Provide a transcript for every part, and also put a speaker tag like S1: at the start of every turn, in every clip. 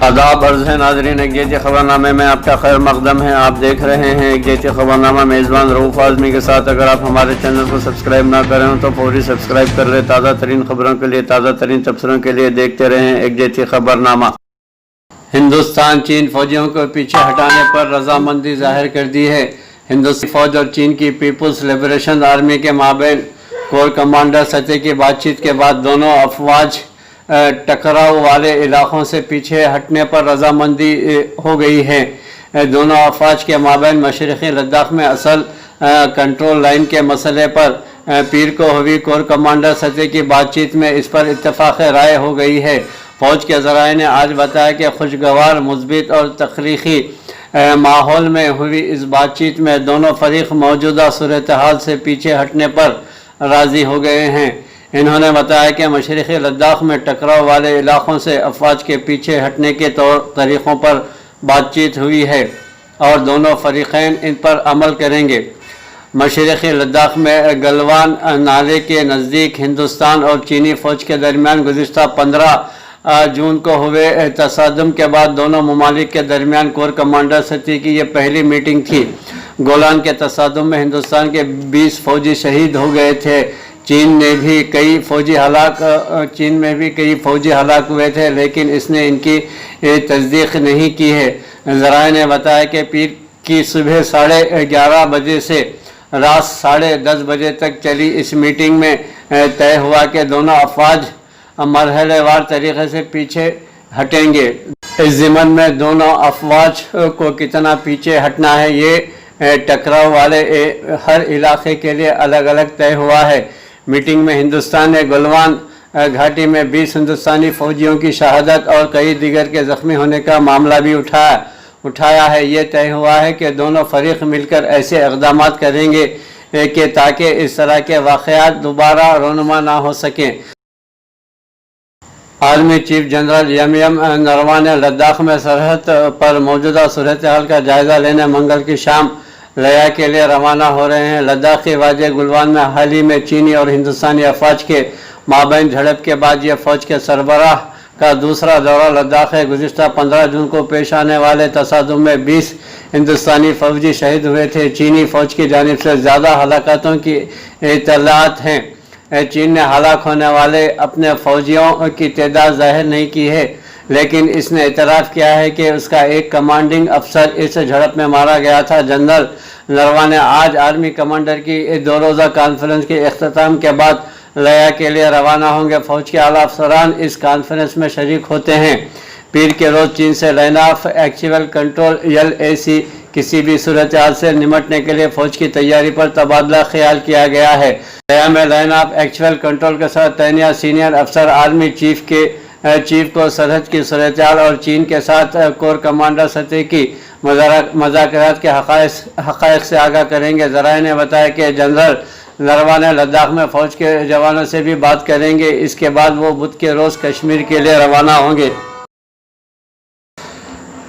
S1: आदाब अर्ज़ है नाज़रीन, एक जैसे ख़बरनामे में आपका खैर मक़दम है। आप देख रहे हैं एक जैसे ख़बरनामा मेज़बान रऊफ़ आज़मी के साथ। अगर आप हमारे चैनल को सब्सक्राइब ना करें हो तो फौरी सब्सक्राइब कर लें। ताज़ा तरीन ख़बरों के लिए, ताज़ा तरीन तबसरों के लिए देखते रहें एक जैसे ख़बरनामा। हिंदुस्तान चीन फ़ौजियों को पीछे हटाने पर रजामंदी ज़ाहिर कर दी है। हिंदुस्तानी फ़ौज और चीन की पीपल्स लिबरेशन आर्मी के माबैन कोर कमांडर सतह की बातचीत के बाद दोनों अफवाज टकराव वाले इलाकों से पीछे हटने पर रजामंदी हो गई है। दोनों अफवाज के माबैन मशरक़ी लद्दाख में असल कंट्रोल लाइन के मसले पर पीर को हुई कोर कमांडर सतह की बातचीत में इस पर इत्तफ़ाक़ राय हो गई है। फ़ौज के ज़राए ने आज बताया कि खुशगवार, मुस्बित और तख्लीक़ी माहौल में हुई इस बातचीत में दोनों फरीक मौजूदा सूरत हाल से पीछे हटने पर राज़ी हो गए हैं। इन्होंने बताया कि मशरक़ी लद्दाख में टकराव वाले इलाक़ों से अफवाज के पीछे हटने के तरीक़ों पर बातचीत हुई है और दोनों फ़रीक़ैन इन पर अमल करेंगे। मशरक़ी लद्दाख में गलवान नाले के नज़दीक हिंदुस्तान और चीनी फ़ौज के दरमियान गुज़िश्ता 15 जून को हुए तसादम के बाद दोनों ममालिक के दरमियान कोर कमांडर सतह की ये पहली मीटिंग थी। गोलान के तसादम में हिंदुस्तान के 20 फ़ौजी शहीद हो गए थे। चीन में भी कई फ़ौजी हलाक हुए थे, लेकिन इसने इनकी तस्दीक नहीं की है। ज़राए ने बताया कि पीर की सुबह 11:30 बजे से रात 10:30 बजे तक चली इस मीटिंग में तय हुआ कि दोनों अफवाज मरहलेवार तरीक़े से पीछे हटेंगे। इस ज़िमन में दोनों अफवाज को कितना पीछे हटना है ये टकराव वाले हर इलाके के लिए अलग अलग तय हुआ है। मीटिंग में हिंदुस्तान ने गलवान घाटी में 20 हिंदुस्तानी फ़ौजियों की शहादत और कई दिगर के ज़ख्मी होने का मामला भी उठाया है। ये तय हुआ है कि दोनों फरीक मिलकर ऐसे इक़दाम करेंगे कि ताकि इस तरह के वाक़यात दोबारा रोनुमा ना हो सकें। आर्मी चीफ जनरल एम नरवा ने लद्दाख में सरहद पर मौजूदा सूरत हाल का जायज़ा लेने मंगल की शाम लया के लिए रवाना हो रहे हैं। लद्दाख के वादिय गुलवान में हाल ही में चीनी और हिंदुस्तानी अफवाज के माबैन झड़प के बाद यह फ़ौज के सरबराह का दूसरा दौरा लद्दाख है। गुज़िश्ता 15 जून को पेश आने वाले तसादुम में 20 हिंदुस्तानी फ़ौजी शहीद हुए थे। चीनी फ़ौज की जानिब से ज़्यादा हलाकतों की इत्तलात हैं। चीन ने हलाक होने वाले अपने फ़ौजियों की तादाद ज़ाहिर नहीं की है, लेकिन इसने इतराफ़ किया है कि उसका एक कमांडिंग अफसर इस झड़प में मारा गया था। जनरल नरवा ने आज आर्मी कमांडर की 2 रोज़ा कॉन्फ्रेंस के अख्ताम के बाद लया के लिए रवाना होंगे। फ़ौज के आला अफसरान इस कॉन्फ्रेंस में शरीक होते हैं। पीर के रोज़ चीन से line of actual control LAC किसी भी सूरत हाल से निमटने के लिए फ़ौज की तैयारी पर तबादला ख्याल किया गया है। लया में लाइन ऑफ एक्चुअल कंट्रोल के साथ तैनात सीनियर अफसर आर्मी चीफ को सरहद की सूरत हाल और चीन के साथ कोर कमांडर सतह की मज़ाकरात के हक़ाइक़ से आगाह करेंगे। ज़राए ने बताया कि जनरल नरवा ने लद्दाख में फ़ौज के जवानों से भी बात करेंगे। इसके बाद वो बुध के रोज़ कश्मीर के लिए रवाना होंगे।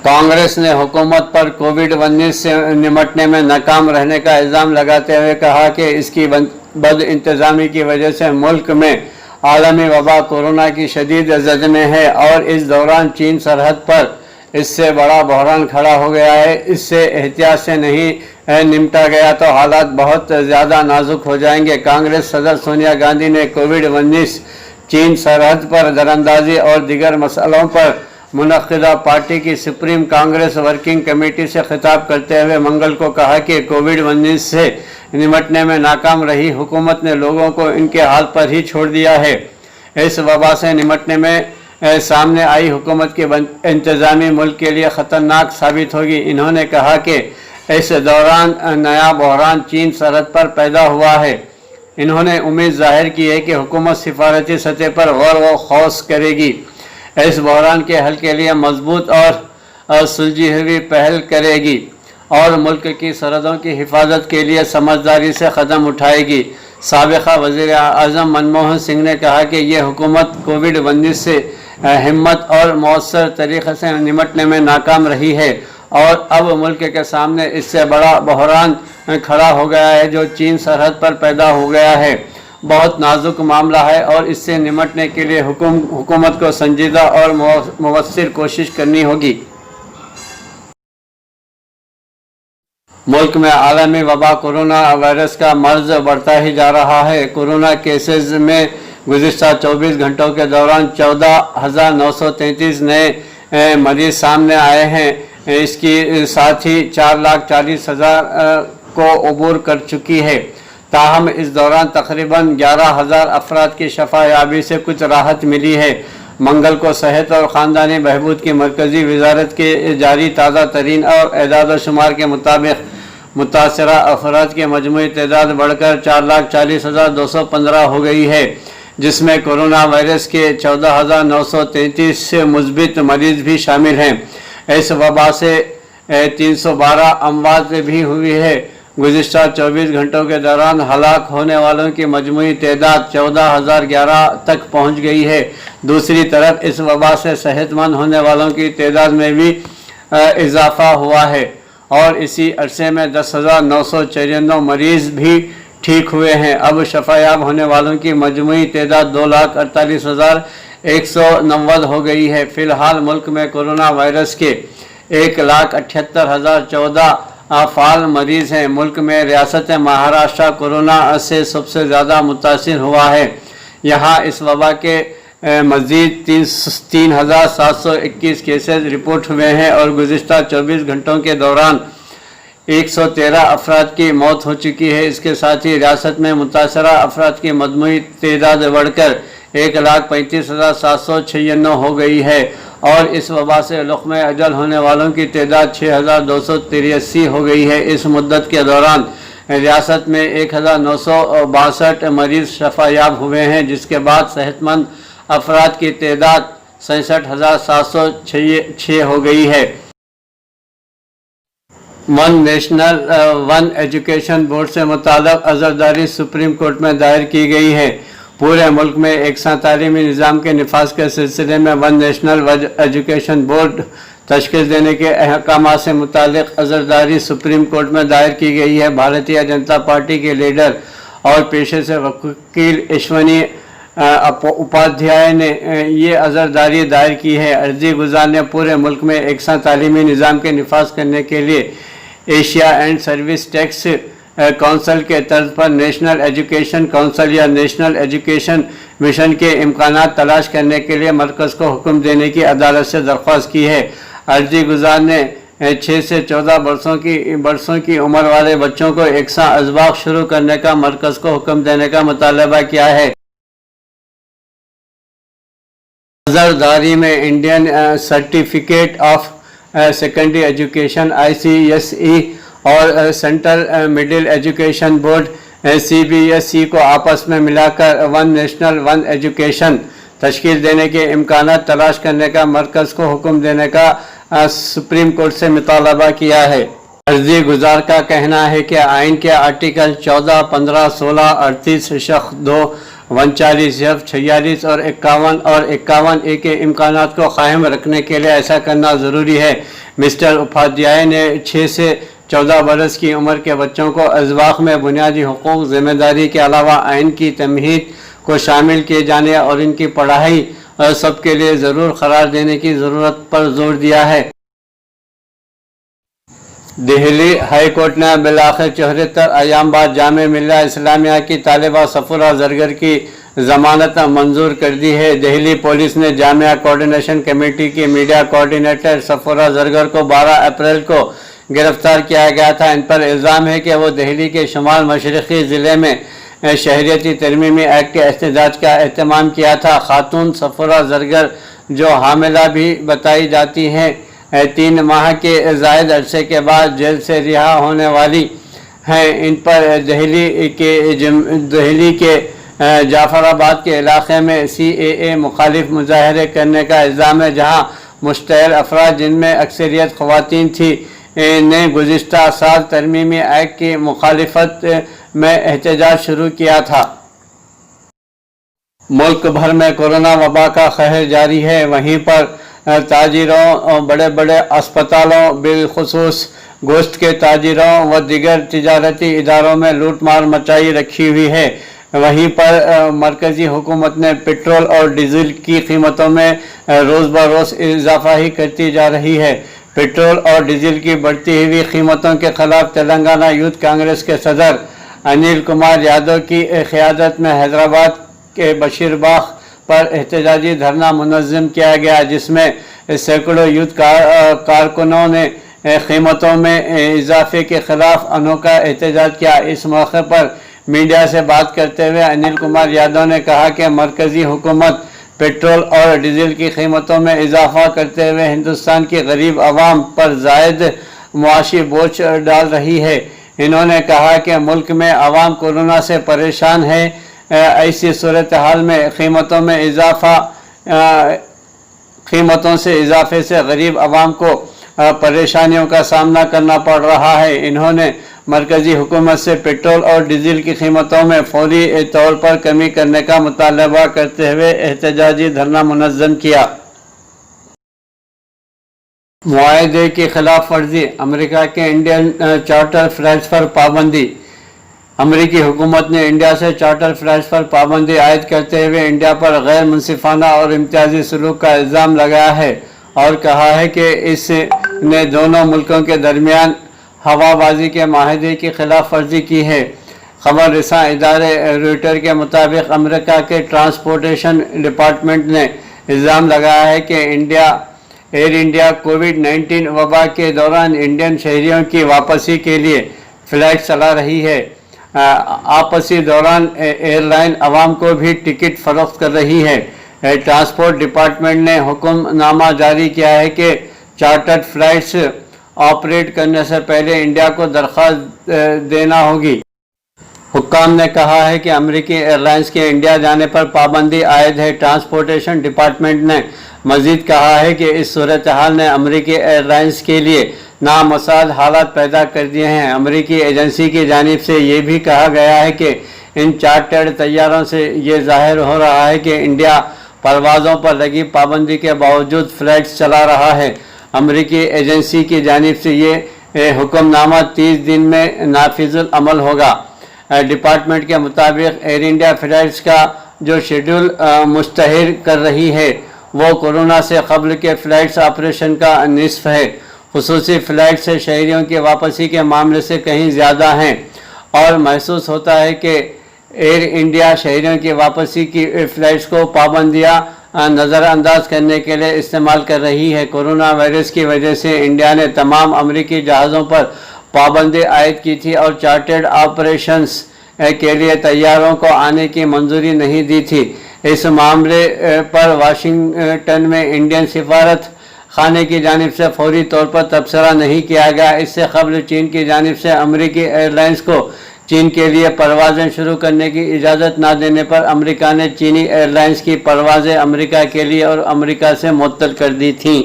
S1: कांग्रेस ने हुकूमत पर कोविड-19 से निमटने में नाकाम रहने का इल्ज़ाम लगाते हुए कहा कि इसकी बदइंतज़ामी की वजह से मुल्क में आलमी वबा कोरोना की शदीद ज़द में है और इस दौरान चीन सरहद पर इससे बड़ा बहरान खड़ा हो गया है। इससे एहतियात से नहीं निपटा गया तो हालात बहुत ज़्यादा नाजुक हो जाएंगे। कांग्रेस सदर सोनिया गांधी ने कोविड-19, चीन सरहद पर दरअंदाजी और दीगर मसलों पर मुनक़िदा पार्टी की सुप्रीम कांग्रेस वर्किंग कमेटी से खिताब करते हुए मंगल को कहा कि कोविड-19 से निमटने में नाकाम रही हुकूमत ने लोगों को इनके हाल पर ही छोड़ दिया है। इस वबा से निमटने में सामने आई हुकूमत की इंतज़ामी मुल्क के लिए ख़तरनाक साबित होगी। इन्होंने कहा कि इस दौरान नया बहरान चीन सरहद पर पैदा हुआ है। इन्होंने उम्मीद ज़ाहिर की है कि हुकूमत सिफारती सतह पर गौर व खौस करेगी, इस बहरान के हल के लिए मजबूत और सुलझी हुई पहल करेगी और मुल्क की सरहदों की हिफाजत के लिए समझदारी से कदम उठाएगी। साबिक़ा वज़ीर आज़म मनमोहन सिंह ने कहा कि ये हुकूमत कोविड-19 से हिम्मत और मौसर तरीक़े से निमटने में नाकाम रही है और अब मुल्क के सामने इससे बड़ा बहरान खड़ा हो गया है जो चीन सरहद पर पैदा हो गया है। बहुत नाजुक मामला है और इससे निपटने के लिए हुकूमत को संजीदा और मुवस्सिर कोशिश करनी होगी। मुल्क में आलमी वबा कोरोना वायरस का मर्ज बढ़ता ही जा रहा है। कोरोना केसेस में गुज़िश्ता 24 घंटों के दौरान 14,933 नए मरीज सामने आए हैं। इसकी साथ ही 4,40,000 को अबूर कर चुकी है। ताहम इस दौरान तकरीबन 11,000 अफराद की शफायाबी से कुछ राहत मिली है। मंगल को सेहत और ख़ानदानी बहबूद की मरकज़ी वजारत के जारी ताज़ा तरीन और एदाद शुमार के मुताबिक मुतासरा अफराद की मजमूई तादाद बढ़कर 4,40,215 हो गई है, जिसमें कोरोना वायरस के 14,933 मुस्बित मरीज भी शामिल हैं। इस वबा से 312 अमवात भी हुई है। गुज़िश्ता 24 घंटों के दौरान हलाक होने वालों की मजमूई तादाद 14,011 तक पहुँच गई है। दूसरी तरफ इस वबा से सेहतमंद होने वालों की तादाद में भी इजाफा हुआ है और इसी अरसे में 10,994 मरीज़ भी ठीक हुए हैं। अब शफायाब होने वालों की मजमूई तादाद 2,48,190 हो गई है। फ़िलहाल मुल्क में कोरोना वायरस के 1,78,014 फ़ाल मरीज़ हैं। मुल्क में रियासत महाराष्ट्र कोरोना से सबसे ज़्यादा मुतासिर हुआ है। यहाँ इस वबा के मज़ीद 3,721 केसेस रिपोर्ट हुए हैं और गुज़िश्ता 24 घंटों के दौरान 113 अफराद की मौत हो चुकी है। इसके साथ ही रियासत में मुतासरा अफराद की मजमूई तादाद बढ़कर 1,35,796 हो गई है और इस वबा से लुक़्मे अजल होने वालों की तादाद 6,283 हो गई है। इस मुद्दत के दौरान रियासत में 1,962 मरीज़ शफायाब हुए हैं, जिसके बाद सेहतमंद अफराद की तादाद 67,706 हो गई है। नेशनल वन एजुकेशन बोर्ड से मुताल्लिक़ अज़रदारी सुप्रीम कोर्ट में दायर की गई है। पूरे मुल्क में एकसा तालीमी निज़ाम के निफाज के सिलसिले में one national one education board तश्कील देने के अहकाम से मुताल्लिक़ अज़रदारी सुप्रीम कोर्ट में दायर की गई है। भारतीय जनता पार्टी के लीडर और पेशे से वकील अश्वनी उपाध्याय ने ये अज़रदारी दायर की है। अर्जी गुजार ने पूरे मुल्क में एकसा तालीमी निज़ाम के निफाज करने के लिए Asia and service tax council के तर्ज पर नेशनल एजुकेशन काउंसिल या नेशनल एजुकेशन मिशन के इम्कानात तलाश करने के लिए मरकज़ को हुक्म देने की अदालत से दरख्वास्त की है। अर्जी गुजार ने 6 से 14 बरसों की उम्र वाले बच्चों को एकसा अज़बाक शुरू करने का मरकज़ को हुक्म देने का मुतालबा किया है। अज़रदारी में Indian certificate of secondary education ICSE और central middle education board CBSE को आपस में मिलाकर वन नेशनल वन एजुकेशन तश्कील देने के इम्कानात तलाश करने का मरकज़ को हुक्म देने का सुप्रीम कोर्ट से मुतालबा किया है। अर्जी गुजार का कहना है कि आइन के आर्टिकल 14, 15, 16, 38, शख 2, 39, 46 और 51A के इम्कानात को कायम रखने के लिए ऐसा करना ज़रूरी है। मिस्टर उपाध्याय ने 6 से 14 बरस की उम्र के बच्चों को अज़बाक में बुनियादी हुकूक ज़िम्मेदारी के अलावा आइन की तमहीद को शामिल किए जाने और इनकी पढ़ाई सबके लिए ज़रूर करार देने की ज़रूरत पर जोर दिया है। दिल्ली हाई कोर्ट ने बिलाखिर 74 अयाम बाद जामे मिल्ला इस्लामिया की तालिबा सफूरा जरगर की ज़मानत मंजूर कर दी है। दिल्ली पुलिस ने जामिया कोऑर्डिनेशन कमेटी की मीडिया कोऑर्डिनेटर सफूरा जरगर को 12 अप्रैल को गिरफ्तार किया गया था। इन पर इल्ज़ाम है कि वो दिल्ली के शुमाल मशरक़ी ज़िले में शहरियती तरमीमी एक्ट के एहतजाज का एहतमाम किया था। खातून सफूरा जरगर जो हामिला भी बताई जाती हैं 3 माह के ज़ायद अरसे के बाद जेल से रिहा होने वाली हैं। इन पर दिल्ली के जाफराबाद के इलाके में CAA मुखालिफ मुजाहरे करने का इल्ज़ाम है, जहां मुश्तहल अफराद जिनमें अक्सरियत ख़वातीन थी ने गुज़िश्ता साल तरमीमी एक्ट की मुखालिफत में एहतजाज शुरू किया था। मुल्क भर में कोरोना वबा का कहर जारी है। वहीं पर ताजिरों और बड़े बड़े अस्पतालों बिलखुसूस गोश्त के ताजिरों व दिगर तिजारती इदारों में लूट मार मचाई रखी हुई है। वहीं पर मरकजी हुकूमत ने पेट्रोल और डीजल की कीमतों में रोज़ बरोज़ इजाफा ही करती जा रही है। पेट्रोल और डीजल की बढ़ती हुई कीमतों के खिलाफ तेलंगाना यूथ कांग्रेस के सदर अनिल कुमार यादव की क़यादत में हैदराबाद के बशीरबाग पर एहतजाजी धरना मुनज़्ज़म किया गया, जिसमें सैकड़ों यूथ कारकुनों ने कीमतों में इजाफे के खिलाफ अनोखा एहतजाज किया। इस मौके पर मीडिया से बात करते हुए अनिल कुमार यादव ने कहा कि मरकजी हुकूमत पेट्रोल और डीजल की कीमतों में इजाफा करते हुए हिंदुस्तान की गरीब आवाम पर ज़ायद मुआशी बोझ डाल रही है। इन्होंने कहा कि मुल्क में आवाम कोरोना से परेशान है। ऐसी सूरत हाल में कीमतों से इजाफे से गरीब आवाम को परेशानियों का सामना करना पड़ रहा है। इन्होंने मरकजी हुकूमत से पेट्रोल और डीजल की कीमतों में फौरी तौर पर कमी करने का मुतालबा करते हुए एहतजाजी धरना मुनज़्ज़म किया। मुआहदे की खिलाफ वर्जी, अमेरिका के इंडियन चार्टर फ्लाइट्स पर पाबंदी। अमेरिकी हुकूमत ने इंडिया से चार्टर फ्लाइट्स पर पाबंदी आयद करते हुए इंडिया पर गैर मुनसिफाना और इम्तियाजी सलूक का इल्ज़ाम लगाया है और कहा है कि इसने दोनों मुल्कों के दरमियान हवाबाजी के माहदे की खिलाफ वर्जी की है। खबर रसां इदारे रॉयटर्स के मुताबिक अमेरिका के ट्रांसपोर्टेशन डिपार्टमेंट ने इल्ज़ाम लगाया है कि एयर इंडिया कोविड-19 वबा के दौरान इंडियन शहरियों की वापसी के लिए फ़्लाइट चला रही है। आपसी दौरान एयरलाइन आवाम को भी टिकट फ़रोख्त कर रही है। ट्रांसपोर्ट डिपार्टमेंट ने हुक्मनामा जारी किया है कि चार्टर्ड फ्लाइट्स ऑपरेट करने से पहले इंडिया को दरख्वास्त देना होगी। हुक्काम ने कहा है कि अमेरिकी एयरलाइंस के इंडिया जाने पर पाबंदी आयद है। ट्रांसपोर्टेशन डिपार्टमेंट ने मजीद कहा है कि इस सूरत हाल ने अमेरिकी एयरलाइंस के लिए नामुसाद हालात पैदा कर दिए हैं। अमेरिकी एजेंसी की जानिब से ये भी कहा गया है कि इन चार्टर्ड तैयारों से ये जाहिर हो रहा है कि इंडिया परवाज़ों पर लगी पाबंदी के बावजूद फ़्लाइट्स चला रहा है। अमेरिकी एजेंसी की जानिब से ये हुक्मनामा 30 दिन में नाफिजुल अमल होगा। डिपार्टमेंट के मुताबिक एयर इंडिया फ़्लाइट्स का जो शेड्यूल मुस्तहिर कर रही है वो कोरोना से कबल के फ़्लाइट्स ऑपरेशन का निस्फ है। खुसूसी फ़्लाइट से शहरियों की वापसी के मामले से कहीं ज़्यादा हैं और महसूस होता है कि एयर इंडिया शहरियों की वापसी की फ़्लाइट्स को पाबंदियाँ नज़रअंदाज करने के लिए इस्तेमाल कर रही है। कोरोना वायरस की वजह से इंडिया ने तमाम अमेरिकी जहाज़ों पर पाबंदी आयद की थी और चार्टर्ड ऑपरेशंस के लिए तैयारों को आने की मंजूरी नहीं दी थी। इस मामले पर वाशिंगटन में इंडियन सिफारत खाने की जानिब से फौरी तौर पर तबसरा नहीं किया गया। इससे कबल चीन की जानिब से अमेरिकी एयरलाइंस को चीन के लिए परवाज़ें शुरू करने की इजाज़त ना देने पर अमेरिका ने चीनी एयरलाइंस की परवाज़ें अमेरिका के लिए और अमेरिका से मुअत्तल कर दी थीं।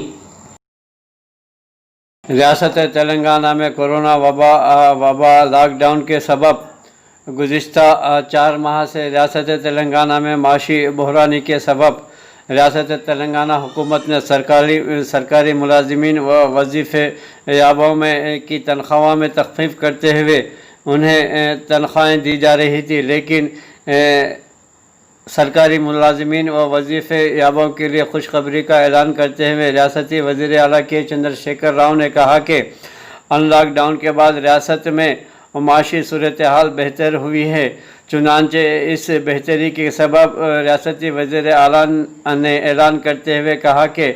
S1: रियासत तेलंगाना में कोरोना वबा लॉकडाउन के सबब गुज़िश्ता 4 माह से रियासत तेलंगाना में माशी बहरानी के सबब रियासत तेलंगाना हुकूमत ने सरकारी मुलाजिमीन व वजीफ़े याबों में की तनख्वाह में तख़फ़ीफ़ करते हुए उन्हें तनख्वाहें दी जा रही थी, लेकिन सरकारी मुलाजिमीन व वजीफ़े याबों के लिए खुशखबरी का ऐलान करते हुए रियासती वज़ीर आला के चंद्रशेखर राव ने कहा कि अनलॉकडाउन के बाद रियासत में माशी सूरत हाल बेहतर हुई है। चुनांचे इस बेहतरी के सबब रियासती वज़ीर आला ने ऐलान करते हुए कहा कि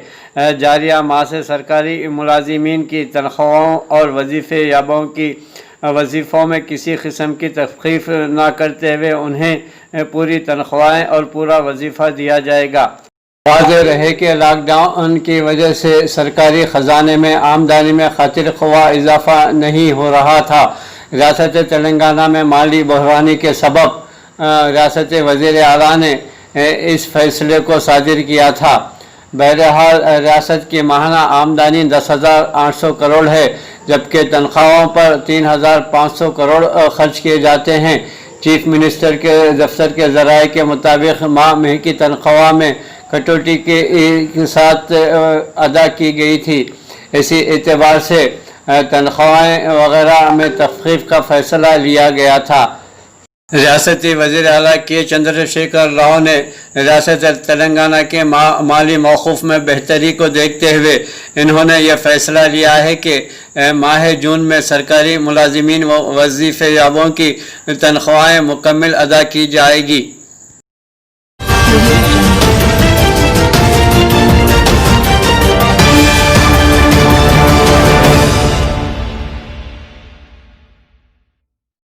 S1: जारिया माह से सरकारी मुलाजिमीन की तनख्वाहों और वजीफ़े याबों की वजीफ़ों में किसी किस्म की तख़फ़ीफ़ ना करते हुए उन्हें पूरी तनख्वाहें और पूरा वजीफ़ा दिया जाएगा। वाज़ेह रहे कि लॉकडाउन की वजह से सरकारी ख़जाने में आमदनी में खातिर ख्वाह इजाफ़ा नहीं हो रहा था। रियासत तेलंगाना में माली बहरानी के सबब रियासती वज़ीर आला ने इस फैसले को सादिर किया था। बहरहाल रियासत की माहाना आमदनी 10,800 करोड़ है, जबकि तनख्वाहों पर 3,500 करोड़ खर्च किए जाते हैं। चीफ मिनिस्टर के दफ्तर के ज़राए के मुताबिक माह की तनख्वाह में कटौती के साथ अदा की गई थी। इसी एतबार से तनख्वाहें वगैरह में तख़फ़ीफ़ का फ़ैसला लिया गया था। ریاستی وزیر اعلیٰ کے چندرشیکھر راؤ نے ریاست تلنگانہ کے مالی موقف میں بہتری کو دیکھتے ہوئے انہوں نے یہ فیصلہ لیا ہے کہ ماہ جون میں سرکاری ملازمین و وظیفہ یابوں کی تنخواہیں مکمل ادا کی جائے گی۔